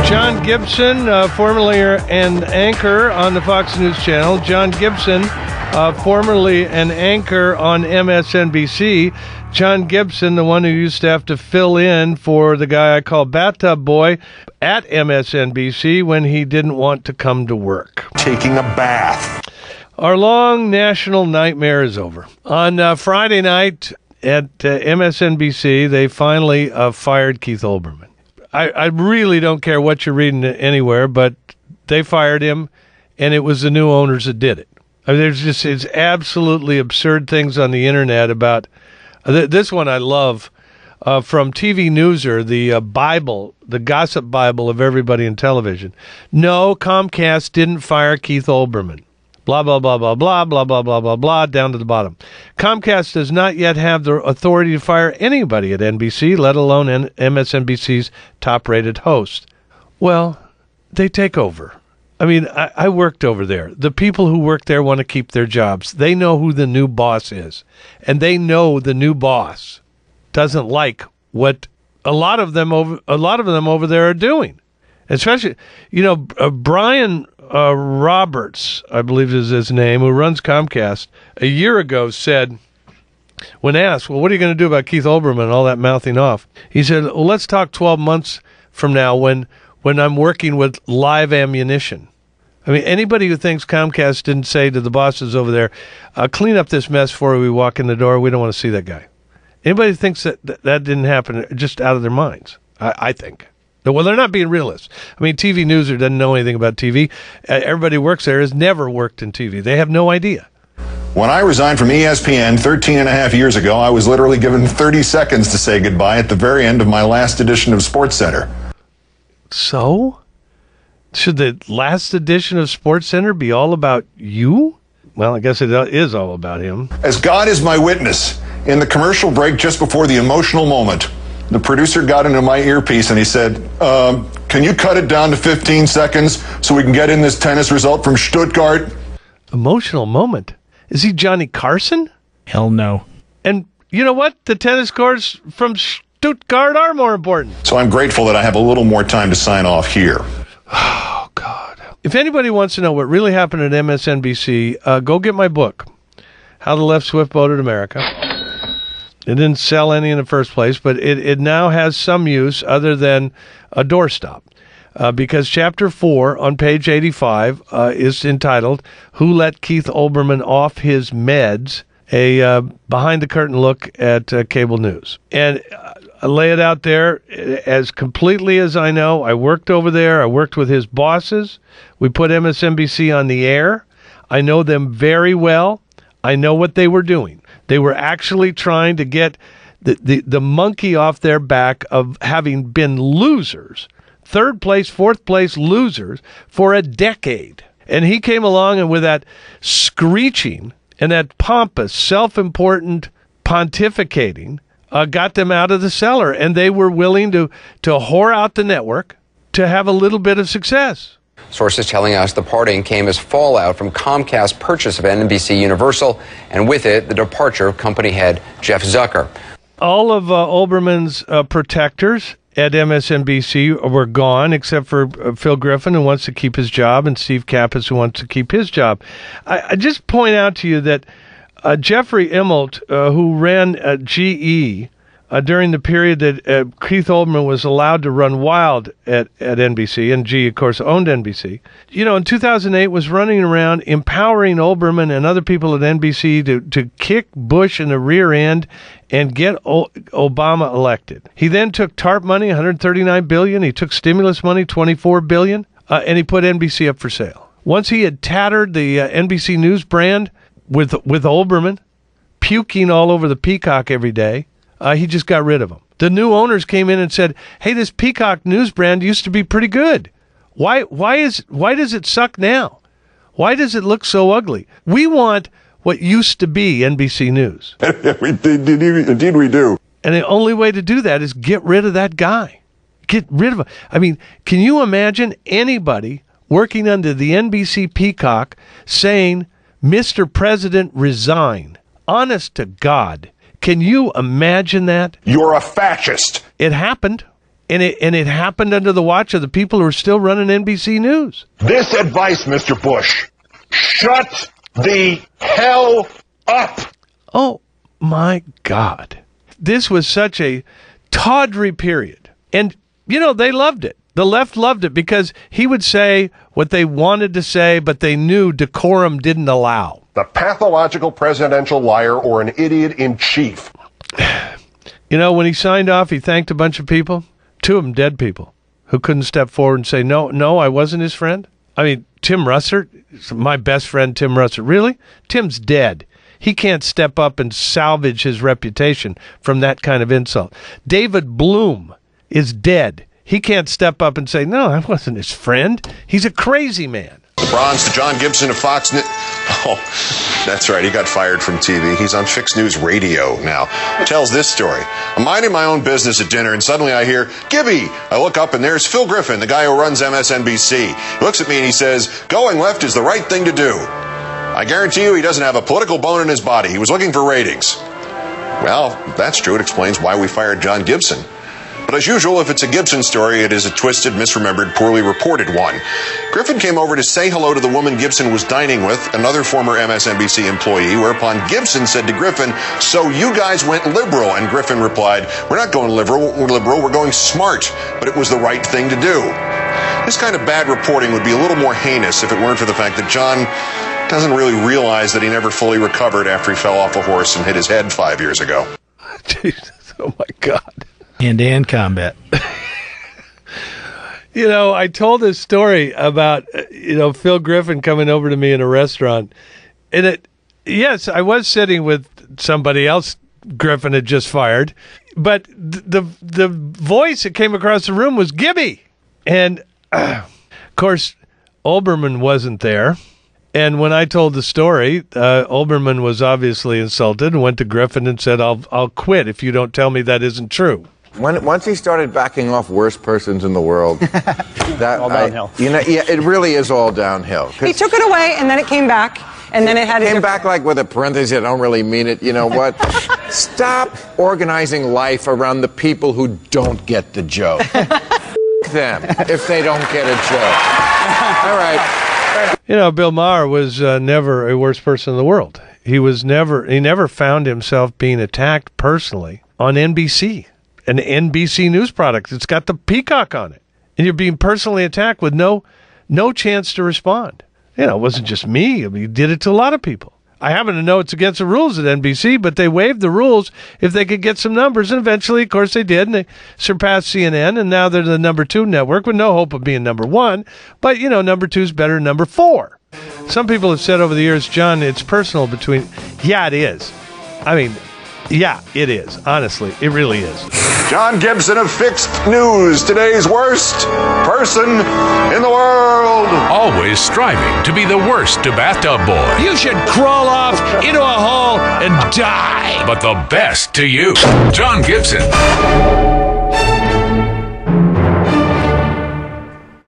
John Gibson, formerly an anchor on the Fox News Channel. John Gibson, formerly an anchor on MSNBC. John Gibson, the one who used to have to fill in for the guy I call Bathtub Boy at MSNBC when he didn't want to come to work. Taking a bath. Our long national nightmare is over. On Friday night at MSNBC, they finally fired Keith Olbermann. I really don't care what you're reading anywhere, but they fired him, and it was the new owners that did it. I mean, it's absolutely absurd things on the internet about this one. I love from TV Newser, the Bible, the gossip Bible of everybody in television. No, Comcast didn't fire Keith Olbermann. Blah, blah, blah, blah, blah, blah, blah, blah, blah, blah, down to the bottom. Comcast does not yet have the authority to fire anybody at NBC, let alone MSNBC's top-rated host. Well, they take over. I mean, I worked over there. The people who work there want to keep their jobs. They know who the new boss is, and they know the new boss doesn't like what a lot of them over there are doing. Especially, Brian Roberts, I believe is his name, who runs Comcast, a year ago said, when asked, well, what are you going to do about Keith Olbermann and all that mouthing off? He said, well, let's talk 12 months from now when I'm working with live ammunition. I mean, anybody who thinks Comcast didn't say to the bosses over there, clean up this mess before we walk in the door, we don't want to see that guy. Anybody who thinks that didn't happen, just out of their minds, I think. Well, they're not being realists. I mean, TV Newser doesn't know anything about TV. Everybody who works there has never worked in TV. They have no idea. When I resigned from ESPN 13 and a half years ago, I was literally given 30 seconds to say goodbye at the very end of my last edition of SportsCenter. So? Should the last edition of SportsCenter be all about you? Well, I guess it is all about him. As God is my witness, in the commercial break just before the emotional moment, the producer got into my earpiece and he said, can you cut it down to 15 seconds so we can get in this tennis result from Stuttgart? Emotional moment? Is he Johnny Carson? Hell no. And you know what? The tennis courts from Stuttgart are more important. So I'm grateful that I have a little more time to sign off here. Oh, God. If anybody wants to know what really happened at MSNBC, go get my book, How the Left Swift-Boated America. It didn't sell any in the first place, but it now has some use other than a doorstop. Because Chapter 4 on page 85 is entitled, Who Let Keith Olbermann Off His Meds? A behind-the-curtain look at cable news. And I lay it out there as completely as I know. I worked over there. I worked with his bosses. We put MSNBC on the air. I know them very well. I know what they were doing. They were actually trying to get the monkey off their back of having been losers, third place, fourth place losers for a decade. And he came along and with that screeching and that pompous, self-important pontificating got them out of the cellar. And they were willing to whore out the network to have a little bit of success. Sources telling us the parting came as fallout from Comcast's purchase of NBC Universal, and with it, the departure of company head Jeff Zucker. All of Olbermann's protectors at MSNBC were gone, except for Phil Griffin, who wants to keep his job, and Steve Kappas, who wants to keep his job. I just point out to you that Jeffrey Immelt, who ran GE, during the period that Keith Olbermann was allowed to run wild at NBC, and G, of course, owned NBC, in 2008 was running around empowering Olbermann and other people at NBC to kick Bush in the rear end and get Obama elected. He then took TARP money, $139 billion. He took stimulus money, $24 billion, and he put NBC up for sale. Once he had tattered the NBC News brand with Olbermann, puking all over the Peacock every day, he just got rid of them. The new owners came in and said, hey, this Peacock News brand used to be pretty good. Why does it suck now? Why does it look so ugly? We want what used to be NBC News. Indeed we do. And the only way to do that is get rid of that guy. Get rid of him. I mean, can you imagine anybody working under the NBC Peacock saying, Mr. President, resign? Honest to God. Can you imagine that? You're a fascist. It happened. And it happened under the watch of the people who are still running NBC News. This advice, Mr. Bush, shut the hell up. Oh, my God. This was such a tawdry period. And, they loved it. The left loved it because he would say what they wanted to say, but they knew decorum didn't allow. The pathological presidential liar or an idiot in chief. When he signed off, he thanked a bunch of people. 2 of them dead people who couldn't step forward and say, no, I wasn't his friend. I mean, Tim Russert, my best friend, Tim Russert. Really? Tim's dead. He can't step up and salvage his reputation from that kind of insult. David Bloom is dead. He can't step up and say, no, I wasn't his friend. He's a crazy man. The bronze to John Gibson of Fox News. Oh, that's right. He got fired from TV. He's on Fixed News Radio now. Tells this story. I'm minding my own business at dinner, and suddenly I hear, Gibby! I look up, and there's Phil Griffin, the guy who runs MSNBC. He looks at me, and he says, going left is the right thing to do. I guarantee you he doesn't have a political bone in his body. He was looking for ratings. Well, that's true. It explains why we fired John Gibson. But as usual, if it's a Gibson story, it is a twisted, misremembered, poorly reported one. Griffin came over to say hello to the woman Gibson was dining with, another former MSNBC employee, whereupon Gibson said to Griffin, so you guys went liberal, and Griffin replied, we're not going liberal, we're going smart, but it was the right thing to do. This kind of bad reporting would be a little more heinous if it weren't for the fact that John doesn't really realize that he never fully recovered after he fell off a horse and hit his head 5 years ago. Jesus, oh my God. Hand-to-hand combat. I told this story about, Phil Griffin coming over to me in a restaurant. And yes, I was sitting with somebody else Griffin had just fired. But the voice that came across the room was Gibby. And, of course, Olbermann wasn't there. And when I told the story, Olbermann was obviously insulted and went to Griffin and said, I'll quit if you don't tell me that isn't true. Once he started backing off worst persons in the world, that all downhill. It really is all downhill. He took it away, and then it came back, and then it had came back like with a parenthesis. I don't really mean it. You know what? Stop organizing life around the people who don't get the joke. Them if they don't get a joke. All right. Bill Maher was never a worst person in the world. He never found himself being attacked personally on NBC. An NBC news product. It's got the peacock on it. And you're being personally attacked with no chance to respond. It wasn't just me. I mean, he did it to a lot of people. I happen to know it's against the rules at NBC, but they waived the rules if they could get some numbers. And eventually, of course, they did. And they surpassed CNN. And now they're the number 2 network with no hope of being number 1. But, number 2 is better than number 4. Some people have said over the years, John, it's personal between... Yeah, it is. I mean... Yeah, it is. Honestly, it really is. John Gibson of Fixed News, today's worst person in the world. Always striving to be the worst to bathtub boy. You should crawl off into a hole and die. But the best to you, John Gibson.